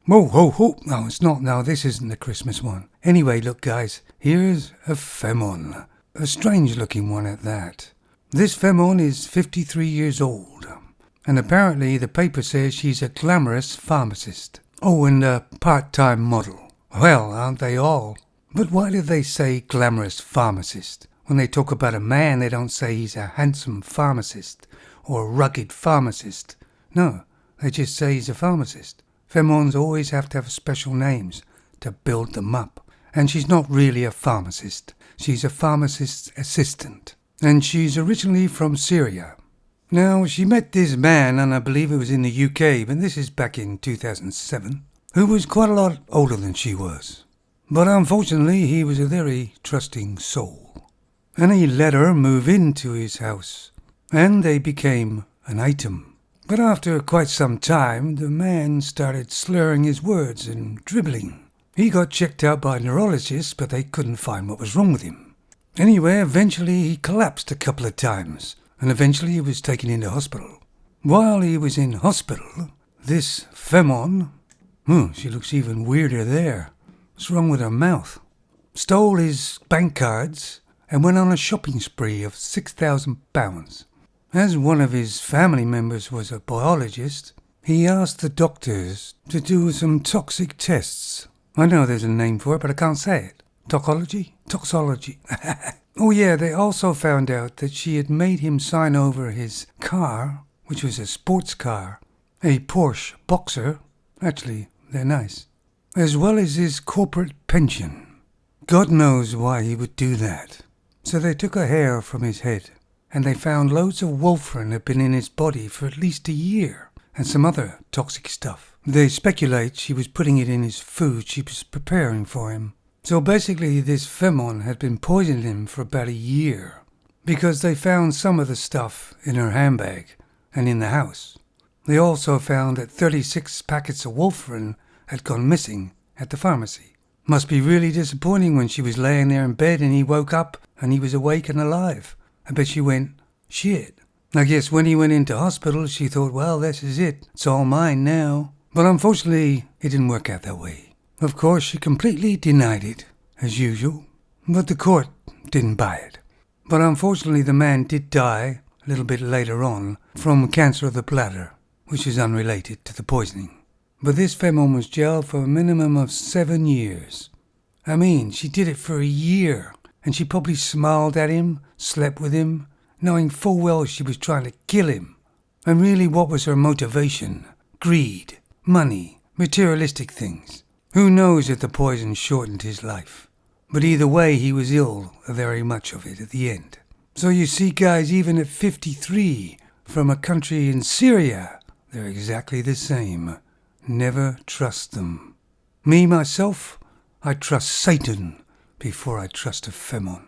Whoa, ho, ho. No, it's not. No, this isn't the Christmas one. Anyway, look, guys, here's a Femon. A strange-looking one at that. This Femon is 53 years old. And apparently the paper says she's a glamorous pharmacist. Oh, and a part-time model. Well, aren't they all? But why do they say glamorous pharmacist? When they talk about a man, they don't say he's a handsome pharmacist or a rugged pharmacist. No, they just say he's a pharmacist. Femons always have to have special names to build them up. And she's not really a pharmacist. She's a pharmacist's assistant. And she's originally from Syria. Now, she met this man, and I believe it was in the UK, but this is back in 2007, who was quite a lot older than she was. But unfortunately, he was a very trusting soul. And he let her move into his house. And they became an item. But after quite some time, the man started slurring his words and dribbling. He got checked out by neurologists, but they couldn't find what was wrong with him. Anyway, eventually he collapsed a couple of times, and eventually he was taken into hospital. While he was in hospital, this Femon, she looks even weirder there. What's wrong with her mouth? Stole his bank cards and went on a shopping spree of £6,000. As one of his family members was a biologist, he asked the doctors to do some toxic tests. I know there's a name for it, but I can't say it. Toxology. Oh yeah, they also found out that she had made him sign over his car, which was a sports car, a Porsche Boxer. Actually, they're nice. As well as his corporate pension. God knows why he would do that. So they took a hair from his head, and they found loads of wolfram had been in his body for at least a year, and some other toxic stuff. They speculate she was putting it in his food she was preparing for him. So basically this Femon had been poisoning him for about a year, because they found some of the stuff in her handbag and in the house. They also found that 36 packets of wolfram had gone missing at the pharmacy. Must be really disappointing when she was laying there in bed and he woke up and he was awake and alive. I bet she went, shit. I guess when he went into hospital, she thought, well, this is it. It's all mine now. But unfortunately, it didn't work out that way. Of course, she completely denied it, as usual. But the court didn't buy it. But unfortunately, the man did die a little bit later on from cancer of the bladder, which is unrelated to the poisoning. But this Femon was jailed for a minimum of 7 years. I mean, she did it for a year. And she probably smiled at him, slept with him, knowing full well she was trying to kill him. And really, what was her motivation? Greed, money, materialistic things. Who knows if the poison shortened his life? But either way, he was ill, very much of it, at the end. So you see, guys, even at 53, from a country in Syria, they're exactly the same. Never trust them. Me, myself, I trust Satan before I trust a Femon.